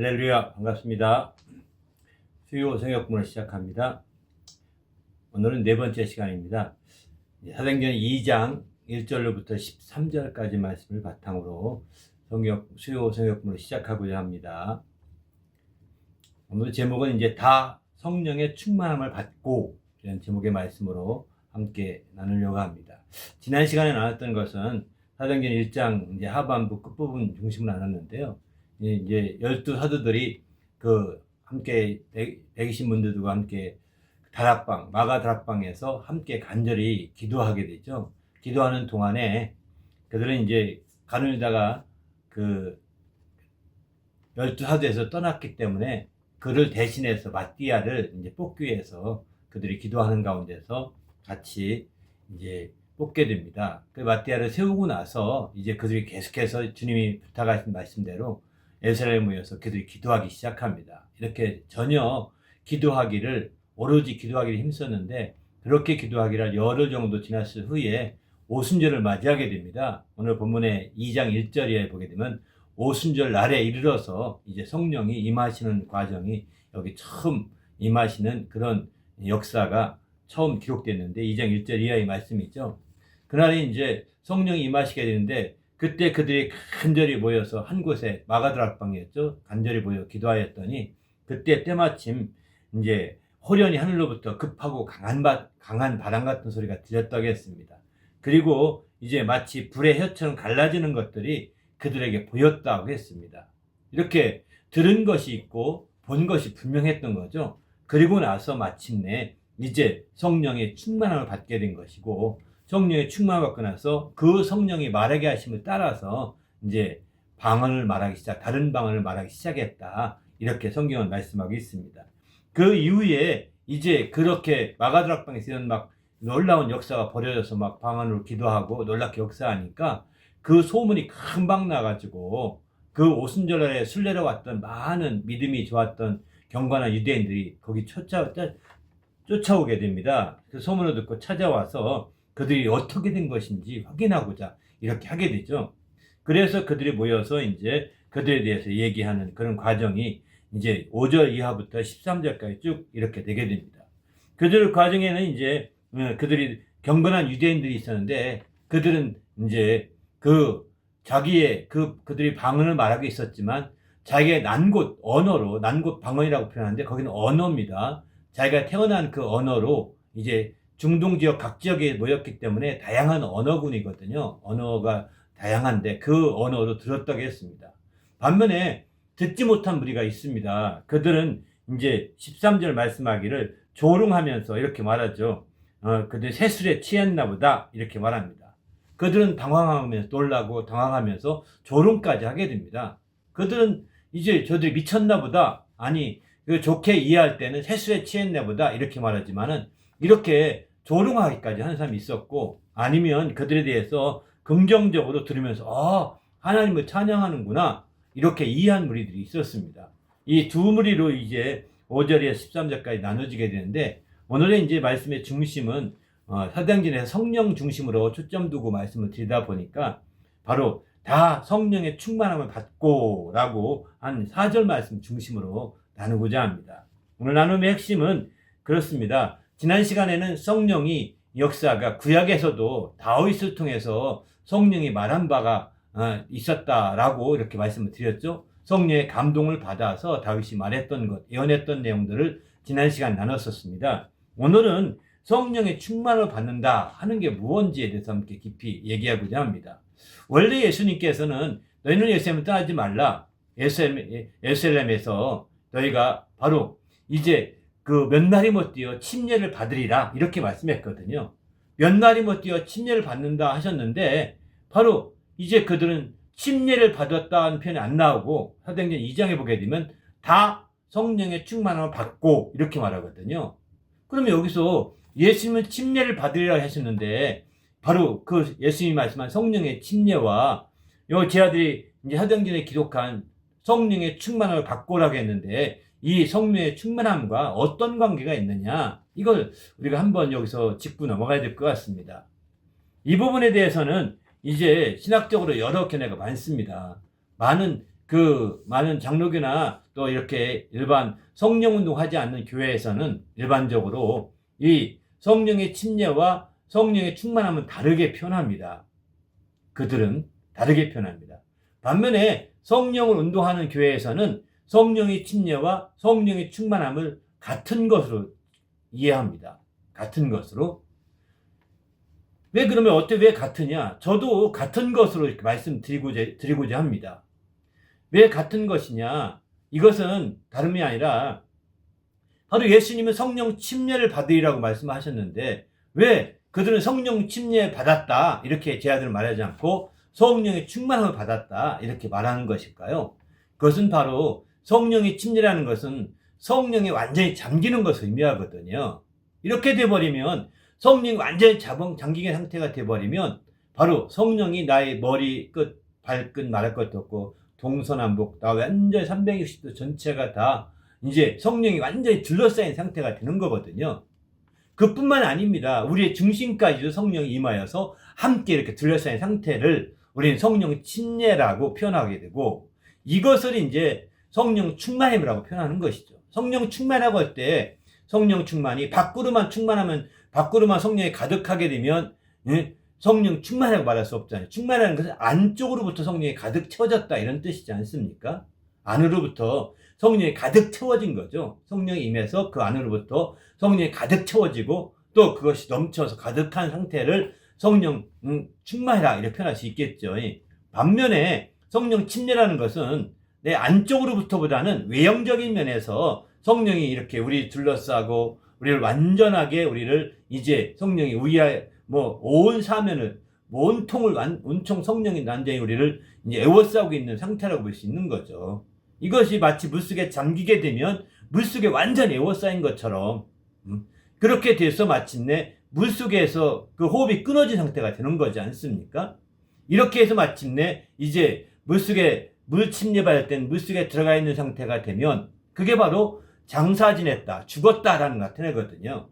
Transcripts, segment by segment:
할렐루야, 반갑습니다. 수요 성역문을 시작합니다. 오늘은 네 번째 시간입니다. 사도행전 2장 1절로부터 13절까지 말씀을 바탕으로 수요 성역문을 시작하고자 합니다. 오늘 제목은 이제 다 성령의 충만함을 받고 이런 제목의 말씀으로 함께 나누려고 합니다. 지난 시간에 나눴던 것은 사도행전 1장 이제 하반부 끝부분 중심으로 나눴는데요. 이제 12사도들이 함께 120문들과 함께 마가 다락방에서 함께 간절히 기도하게 되죠. 기도하는 동안에 그들은 이제 가누다가 12사도에서 떠났기 때문에 그를 대신해서 마띠아를 이제 뽑기 위해서 그들이 기도하는 가운데서 같이 이제 뽑게 됩니다. 그 마띠아를 세우고 나서 이제 그들이 계속해서 주님이 부탁하신 말씀대로 예루살렘에 모여서 그들이 기도하기 시작합니다. 이렇게 전혀 오로지 기도하기를 힘썼는데 그렇게 기도하기를 열흘 정도 지났을 후에 오순절을 맞이하게 됩니다. 오늘 본문의 2장 1절에 보게 되면 오순절 날에 이르러서 이제 성령이 임하시는 과정이 여기 처음 임하시는 그런 역사가 처음 기록됐는데 2장 1절 이하의 말씀이 있죠. 그날에 이제 성령이 임하시게 되는데 그때 그들이 간절히 모여서 한 곳에 마가다락방이었죠. 간절히 모여 기도하였더니 그때 때마침 이제 호련히 하늘로부터 급하고 강한 바람 같은 소리가 들렸다고 했습니다. 그리고 이제 마치 불의 혀처럼 갈라지는 것들이 그들에게 보였다고 했습니다. 이렇게 들은 것이 있고 본 것이 분명했던 거죠. 그리고 나서 마침내 이제 성령의 충만함을 받게 된 것이고 성령의 충만을 받고 나서 그 성령이 말하게 하심을 따라서 이제 다른 방언을 말하기 시작했다. 이렇게 성경은 말씀하고 있습니다. 그 이후에 이제 그렇게 마가다락방에서 이런 막 놀라운 역사가 벌어져서 막 방언으로 기도하고 놀랍게 역사하니까 그 소문이 금방 나가지고 그 오순절날에 순례로 왔던 많은 믿음이 좋았던 경건한 유대인들이 거기 쫓아오게 됩니다. 그 소문을 듣고 찾아와서 그들이 어떻게 된 것인지 확인하고자 이렇게 하게 되죠. 그래서 그들이 모여서 이제 그들에 대해서 얘기하는 그런 과정이 이제 5절 이하부터 13절까지 쭉 이렇게 되게 됩니다. 그들 과정에는 이제 그들이 경건한 유대인들이 있었는데 그들은 이제 그들이 방언을 말하고 있었지만 자기의 난곳 방언이라고 표현하는데 거기는 언어입니다. 자기가 태어난 그 언어로 이제 중동 지역 각 지역에 모였기 때문에 다양한 언어군이거든요. 언어가 다양한데 그 언어로 들었다고 했습니다. 반면에 듣지 못한 무리가 있습니다. 그들은 이제 13절 말씀하기를 조롱하면서 이렇게 말하죠. 그들 새술에 취했나 보다 이렇게 말합니다. 그들은 놀라고 당황하면서 조롱까지 하게 됩니다. 그들은 이제 저들이 미쳤나 보다, 아니 좋게 이해할 때는 새술에 취했나 보다 이렇게 말하지만은 이렇게 조롱하기까지 하는 사람이 있었고, 아니면 그들에 대해서 긍정적으로 들으면서 하나님을 찬양하는구나 이렇게 이해한 무리들이 있었습니다. 이 두 무리로 이제 5절에서 13절까지 나눠지게 되는데 오늘의 이제 말씀의 중심은 사도행전에서 성령 중심으로 초점 두고 말씀을 드리다 보니까 바로 다 성령의 충만함을 받고 라고 한 4절 말씀 중심으로 나누고자 합니다. 오늘 나눔의 핵심은 그렇습니다. 지난 시간에는 성령이 역사가 구약에서도 다윗을 통해서 성령이 말한 바가 있었다라고 이렇게 말씀을 드렸죠. 성령의 감동을 받아서 다윗이 말했던 것, 예언했던 내용들을 지난 시간 나눴었습니다. 오늘은 성령의 충만을 받는다 하는 게 무엇인지에 대해서 함께 깊이 얘기하고자 합니다. 원래 예수님께서는 너희는 예루살렘을 떠나지 말라. 예루살렘에서 너희가 바로 이제 몇 날이 못 뛰어 침례를 받으리라 이렇게 말씀했거든요. 몇 날이 못 뛰어 침례를 받는다 하셨는데 바로 이제 그들은 침례를 받았다는 표현이 안 나오고 사도행전 2장에 보게 되면 다 성령의 충만함을 받고 이렇게 말하거든요. 그러면 여기서 예수님은 침례를 받으리라 하셨는데 바로 그 예수님이 말씀한 성령의 침례와 제 아들이 이제 사도행전에 기록한 성령의 충만함을 받고라고 했는데 이 성령의 충만함과 어떤 관계가 있느냐, 이걸 우리가 한번 여기서 짚고 넘어가야 될 것 같습니다. 이 부분에 대해서는 이제 신학적으로 여러 견해가 많습니다. 많은 장로교나 또 또 이렇게 일반 성령 운동하지 않는 교회에서는 일반적으로 이 성령의 침례와 성령의 충만함은 다르게 표현합니다. 그들은 다르게 표현합니다. 반면에 성령을 운동하는 교회에서는 성령의 침례와 성령의 충만함을 같은 것으로 이해합니다. 같은 것으로. 왜 그러면 왜 같으냐? 저도 같은 것으로 이렇게 말씀드리고자 합니다. 왜 같은 것이냐? 이것은 다름이 아니라 바로 예수님은 성령 침례를 받으리라고 말씀하셨는데 왜 그들은 성령 침례 받았다 이렇게 제 아들은 말하지 않고 성령의 충만함을 받았다 이렇게 말하는 것일까요? 그것은 바로 성령의 침례라는 것은 성령이 완전히 잠기는 것을 의미하거든요. 이렇게 돼버리면 성령이 완전히 잠기는 상태가 돼버리면 바로 성령이 나의 머리 끝, 발끝 말할 것도 없고 동서남북 나 완전히 360도 전체가 다 이제 성령이 완전히 둘러싸인 상태가 되는 거거든요. 그뿐만 아닙니다. 우리의 중심까지도 성령이 임하여서 함께 이렇게 둘러싸인 상태를 우리는 성령 침례라고 표현하게 되고 이것을 이제 성령 충만함이라고 표현하는 것이죠. 성령 충만하고 할 때 성령 충만이 밖으로만 충만하면 밖으로만 성령이 가득하게 되면 성령 충만하고 말할 수 없잖아요. 충만하는 것은 안쪽으로부터 성령이 가득 채워졌다 이런 뜻이지 않습니까? 안으로부터 성령이 가득 채워진 거죠. 성령이 임해서 그 안으로부터 성령이 가득 채워지고 또 그것이 넘쳐서 가득한 상태를 성령 충만해라 이렇게 표현할 수 있겠죠. 반면에 성령 침례라는 것은 내 안쪽으로부터보다는 외형적인 면에서 성령이 이렇게 우리 둘러싸고 우리를 완전하게 우리를 이제 성령이 온 사면을 온통 성령이 완전히 우리를 이제 에워싸고 있는 상태라고 볼 수 있는 거죠. 이것이 마치 물속에 잠기게 되면 물속에 완전히 에워싸인 것처럼 그렇게 돼서 마침내 물속에서 그 호흡이 끊어진 상태가 되는 거지 않습니까? 이렇게 해서 마침내 이제 물 침례받을 땐 물속에 들어가 있는 상태가 되면 그게 바로 장사 지냈다, 죽었다라는 나타내거든요.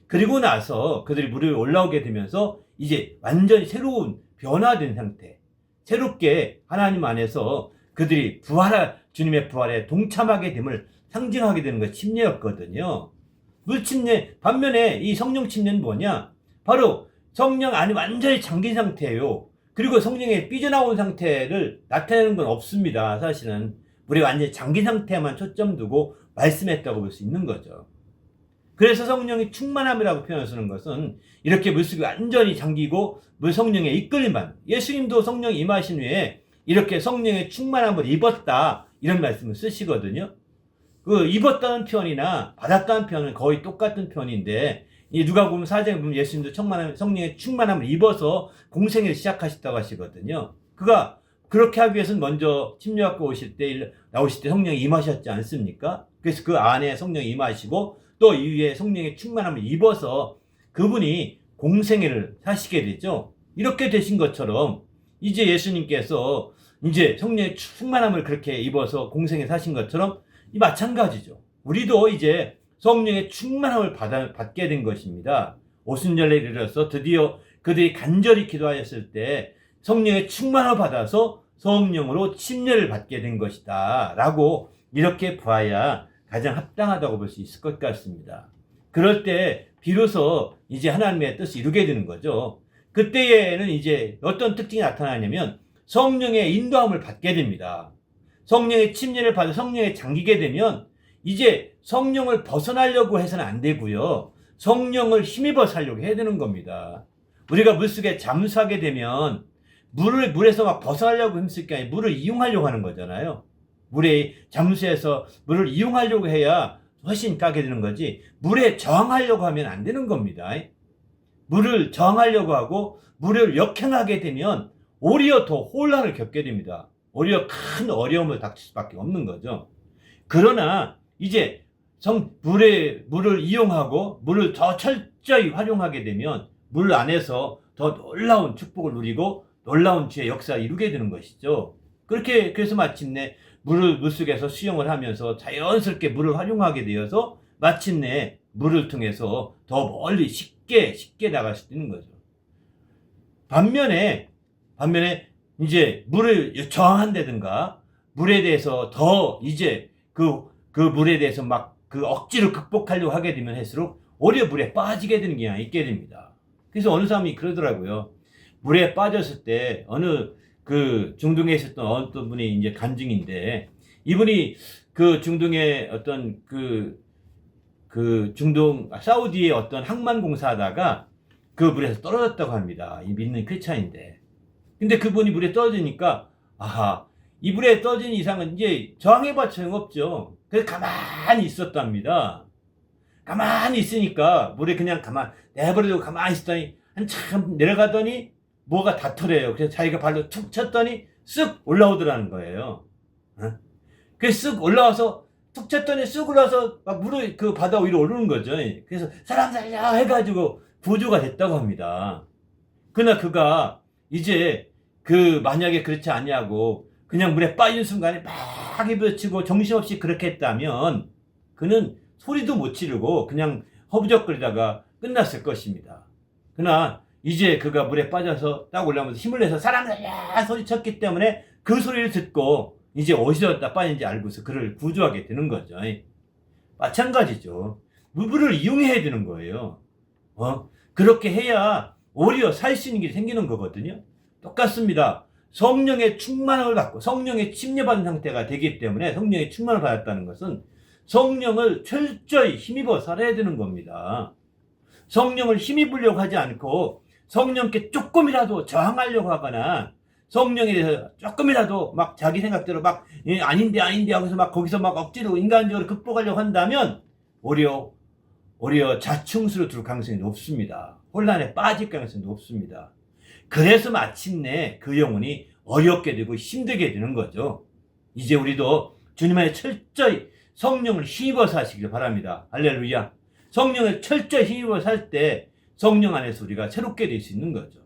그리고 나서 그들이 물에 올라오게 되면서 이제 완전히 새로운 변화된 상태, 새롭게 하나님 안에서 그들이 주님의 부활에 동참하게 됨을 상징하게 되는 것이 침례였거든요. 물 침례, 반면에 이 성령 침례는 뭐냐? 바로 성령 안에 완전히 잠긴 상태예요. 그리고 성령에 삐져나온 상태를 나타내는 건 없습니다. 사실은 물에 완전히 잠긴 상태에만 초점 두고 말씀했다고 볼 수 있는 거죠. 그래서 성령이 충만함이라고 표현을 쓰는 것은 이렇게 물속에 완전히 잠기고 성령에 이끌림만, 예수님도 성령 임하신 후에 이렇게 성령의 충만함을 입었다 이런 말씀을 쓰시거든요. 그 입었다는 표현이나 받았다는 표현은 거의 똑같은 표현인데 이 누가복음 4장에 보면 예수님도 성령의 충만함을 입어서 공생애를 시작하셨다고 하시거든요. 그가 그렇게 하기 위해서는 먼저 침례받고 나오실 때 성령이 임하셨지 않습니까? 그래서 그 안에 성령이 임하시고 또 이후에 성령의 충만함을 입어서 그분이 공생애를 사시게 되죠. 이렇게 되신 것처럼 이제 예수님께서 이제 성령의 충만함을 그렇게 입어서 공생애 사신 것처럼 이 마찬가지죠. 우리도 이제 성령의 충만함을 받게 된 것입니다. 오순절에 이르러서 드디어 그들이 간절히 기도하였을 때 성령의 충만함을 받아서 성령으로 침례를 받게 된 것이다 라고 이렇게 봐야 가장 합당하다고 볼 수 있을 것 같습니다. 그럴 때 비로소 이제 하나님의 뜻을 이루게 되는 거죠. 그때에는 이제 어떤 특징이 나타나냐면 성령의 인도함을 받게 됩니다. 성령의 침례를 받아 성령에 잠기게 되면 이제 성령을 벗어나려고 해서는 안 되고요. 성령을 힘입어 살려고 해야 되는 겁니다. 우리가 물속에 잠수하게 되면 물에서 막 벗어나려고 힘쓸 게 아니라 물을 이용하려고 하는 거잖아요. 물에 잠수해서 물을 이용하려고 해야 훨씬 까게 되는 거지 물에 저항하려고 하면 안 되는 겁니다. 물을 저항하려고 하고 물을 역행하게 되면 오히려 더 혼란을 겪게 됩니다. 오히려 큰 어려움을 닥칠 수밖에 없는 거죠. 그러나 이제 물을 이용하고 물을 더 철저히 활용하게 되면 물 안에서 더 놀라운 축복을 누리고 놀라운 주의 역사를 이루게 되는 것이죠. 그래서 마침내 물속에서 수영을 하면서 자연스럽게 물을 활용하게 되어서 마침내 물을 통해서 더 멀리 쉽게 나갈 수 있는 거죠. 반면에 이제 물을 저항한다든가 물에 대해서 더 이제 그 물에 대해서 막 그 억지로 극복하려고 하게 되면 할수록 오히려 물에 빠지게 되는 경향이 있게 됩니다. 그래서 어느 사람이 그러더라고요. 물에 빠졌을 때 어느 그 중동에 있었던 어떤 분이 이제 간증인데, 이분이 그 중동의 어떤 그 중동 사우디의 어떤 항만 공사하다가 그 물에서 떨어졌다고 합니다. 이 믿는 크리스찬인데. 근데 그분이 물에 떨어지니까 아하, 이 물에 떨어진 이상은 이제 저항해봐 소용없죠. 그래서 가만히 있었답니다. 가만히 있으니까 물에 그냥 내버려두고 가만히 있었더니 한참 내려가더니 뭐가 닿더래요. 그래서 자기가 발로 툭 쳤더니 쓱 올라오더라는 거예요. 그래서 쓱 올라와서 툭 쳤더니 쓱 올라와서 막 물을 그 바다 위로 오르는 거죠. 그래서 사람 살려 해가지고 구조가 됐다고 합니다. 그러나 그가 이제 만약에 그렇지 않냐고 그냥 물에 빠진 순간에 막 입어치고 정신없이 그렇게 했다면 그는 소리도 못 지르고 그냥 허부적거리다가 끝났을 것입니다. 그러나 이제 그가 물에 빠져서 딱 올라오면서 힘을 내서 사람 살려 소리쳤기 때문에 그 소리를 듣고 이제 어디서 빠진지 알고서 그를 구조하게 되는 거죠. 마찬가지죠. 물을 이용해야 되는 거예요. 그렇게 해야 오히려 살 수 있는 길이 생기는 거거든요. 똑같습니다. 성령의 충만함을 받고 성령의 침례받은 상태가 되기 때문에, 성령의 충만을 받았다는 것은 성령을 철저히 힘입어 살아야 되는 겁니다. 성령을 힘입으려고 하지 않고 성령께 조금이라도 저항하려고 하거나 성령에 대해서 조금이라도 막 자기 생각대로 막 아닌데 하고서 막 거기서 막 억지로 인간적으로 극복하려고 한다면 오히려 자충수로 둘 가능성이 높습니다. 혼란에 빠질 가능성이 높습니다. 그래서 마침내 그 영혼이 어렵게 되고 힘들게 되는 거죠. 이제 우리도 주님 안에 철저히 성령을 힘입어 사시길 바랍니다. 할렐루야. 성령을 철저히 힘입어 살 때 성령 안에서 우리가 새롭게 될 수 있는 거죠.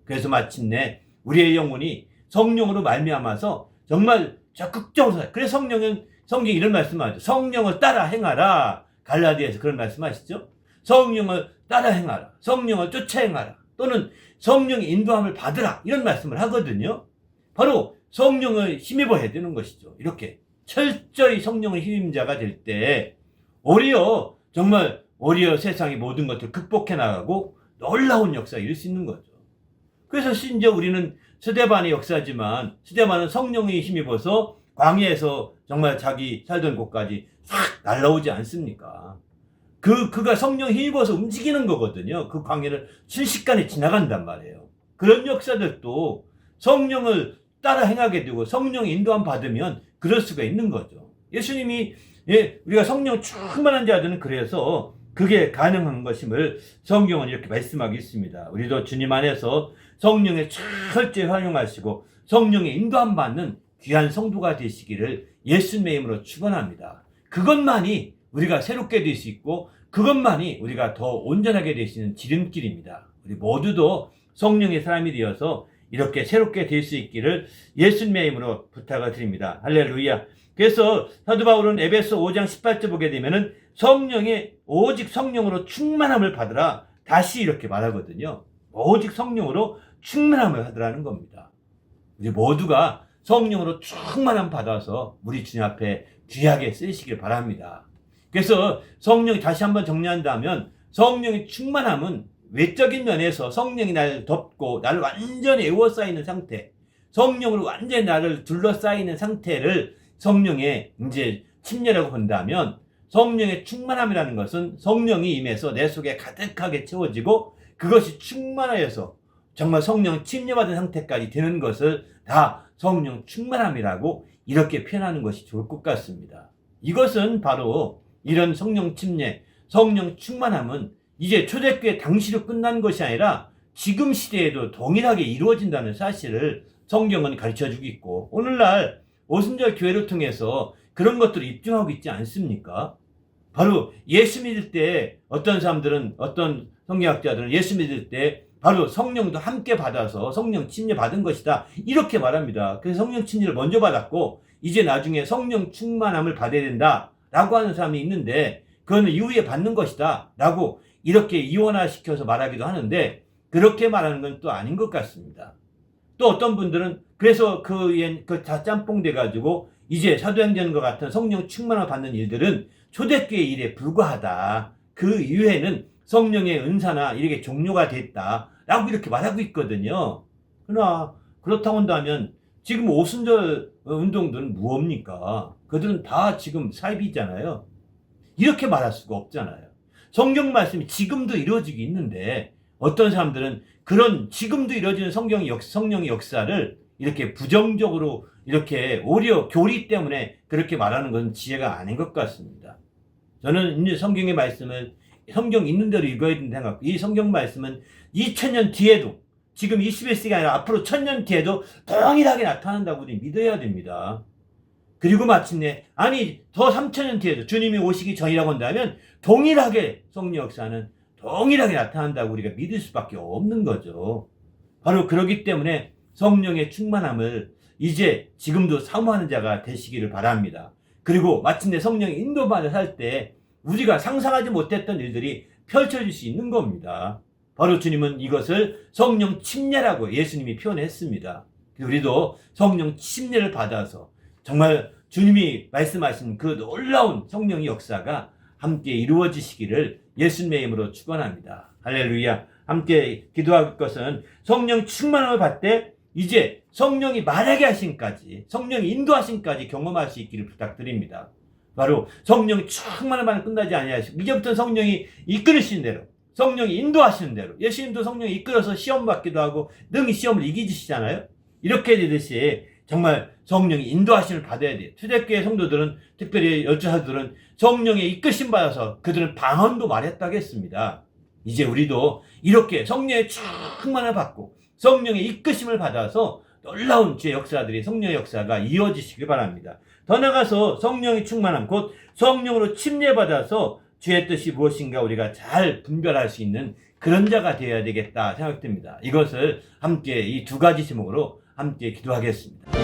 그래서 마침내 우리의 영혼이 성령으로 말미암아서 정말 적극적으로 살아요. 그래서 성경이 이런 말씀하죠. 성령을 따라 행하라. 갈라디아에서 그런 말씀하시죠. 성령을 따라 행하라. 성령을 쫓아 행하라. 또는 성령의 인도함을 받으라. 이런 말씀을 하거든요. 바로 성령을 힘입어야 되는 것이죠. 이렇게 철저히 성령을 힘입은 자가 될 때 오히려 세상의 모든 것들을 극복해 나가고 놀라운 역사를 이룰 수 있는 거죠. 그래서 심지어 우리는 스데반의 역사지만 스데반은 성령이 힘입어서 광야에서 정말 자기 살던 곳까지 싹 날라오지 않습니까? 그가 성령 힘입어서 움직이는 거거든요. 그 광야를 순식간에 지나간단 말이에요. 그런 역사들도 성령을 따라 행하게 되고 성령의 인도함 받으면 그럴 수가 있는 거죠. 예수님이 우리가 성령 충만한 자들은 그래서 그게 가능한 것임을 성경은 이렇게 말씀하고 있습니다. 우리도 주님 안에서 성령의 철저히 활용하시고 성령의 인도함 받는 귀한 성도가 되시기를 예수님의 이름으로 축원합니다. 그것만이 우리가 새롭게 될 수 있고 그것만이 우리가 더 온전하게 될 수 있는 지름길입니다. 우리 모두도 성령의 사람이 되어서 이렇게 새롭게 될 수 있기를 예수님의 이름으로 부탁을 드립니다. 할렐루야. 그래서 사도 바울은 에베소 5장 18절 보게 되면은 오직 성령으로 충만함을 받으라. 다시 이렇게 말하거든요. 오직 성령으로 충만함을 받으라는 겁니다. 우리 모두가 성령으로 충만함 받아서 우리 주님 앞에 귀하게 쓰시길 바랍니다. 그래서 성령이 다시 한번 정리한다면 성령의 충만함은 외적인 면에서 성령이 나를 덮고 나를 완전히 에워싸이는 상태, 성령으로 완전히 나를 둘러싸이는 상태를 성령의 이제 침례라고 본다면, 성령의 충만함이라는 것은 성령이 임해서 내 속에 가득하게 채워지고 그것이 충만하여서 정말 성령 침례받은 상태까지 되는 것을 다 성령 충만함이라고 이렇게 표현하는 것이 좋을 것 같습니다. 이것은 바로 이런 성령 침례, 성령 충만함은 이제 초대교회 당시로 끝난 것이 아니라 지금 시대에도 동일하게 이루어진다는 사실을 성경은 가르쳐주고 있고, 오늘날 오순절 교회를 통해서 그런 것들을 입증하고 있지 않습니까? 바로 예수 믿을 때 어떤 사람들은, 어떤 성경학자들은 예수 믿을 때 바로 성령도 함께 받아서 성령 침례 받은 것이다, 이렇게 말합니다. 그래서 성령 침례를 먼저 받았고 이제 나중에 성령 충만함을 받아야 된다 라고 하는 사람이 있는데, 그거는 이후에 받는 것이다 라고 이렇게 이원화시켜서 말하기도 하는데, 그렇게 말하는 건 또 아닌 것 같습니다. 또 어떤 분들은 그래서 다 짬뽕 돼가지고 이제 사도행전과 같은 성령 충만을 받는 일들은 초대교회 일에 불과하다. 그 이후에는 성령의 은사나 이렇게 종료가 됐다. 라고 이렇게 말하고 있거든요. 그러나 그렇다고 한다면 지금 오순절 운동들은 무엇입니까? 그들은 다 지금 사입이잖아요. 이렇게 말할 수가 없잖아요. 성경 말씀이 지금도 이루어지고 있는데 어떤 사람들은 그런 지금도 이루어지는 성령의 역사를 이렇게 부정적으로 이렇게 오히려 교리 때문에 그렇게 말하는 것은 지혜가 아닌 것 같습니다. 저는 이제 성경의 말씀을 성경 있는 대로 읽어야 된다 생각하고 이 성경 말씀은 2000년 뒤에도 지금 21세기가 아니라 앞으로 1000년 뒤에도 동일하게 나타난다고 우리 믿어야 됩니다. 그리고 마침내 아니 더 3000년 뒤에도 주님이 오시기 전이라고 한다면 동일하게 성령 역사는 동일하게 나타난다고 우리가 믿을 수밖에 없는 거죠. 바로 그렇기 때문에 성령의 충만함을 이제 지금도 사모하는 자가 되시기를 바랍니다. 그리고 마침내 성령의 인도만을 살 때 우리가 상상하지 못했던 일들이 펼쳐질 수 있는 겁니다. 바로 주님은 이것을 성령 침례라고 예수님이 표현했습니다. 우리도 성령 침례를 받아서 정말 주님이 말씀하신 그 놀라운 성령의 역사가 함께 이루어지시기를 예수님의 이름으로 축원합니다. 할렐루야. 함께 기도할 것은 성령 충만함을 받을 때 이제 성령이 말하게 하심까지 성령이 인도하심까지 경험할 수 있기를 부탁드립니다. 바로 성령 충만함만 끝나지 아니하시고 이제부터 성령이 이끌으시는 대로 성령이 인도하시는 대로 예수님도 성령이 이끌어서 시험 받기도 하고 능히 시험을 이기시잖아요. 이렇게 되듯이 정말 성령이 인도하심을 받아야 돼요. 초대교회 성도들은 특별히 열조사들은 성령의 이끌심 받아서 그들은 방언도 말했다고 했습니다. 이제 우리도 이렇게 성령의 충만을 받고 성령의 이끌심을 받아서 놀라운 주의 역사들이 성령의 역사가 이어지시길 바랍니다. 더 나아가서 성령의 충만함 곧 성령으로 침례받아서 주의 뜻이 무엇인가 우리가 잘 분별할 수 있는 그런 자가 되어야 되겠다 생각됩니다. 이것을 함께 이 두 가지 제목으로 함께 기도하겠습니다.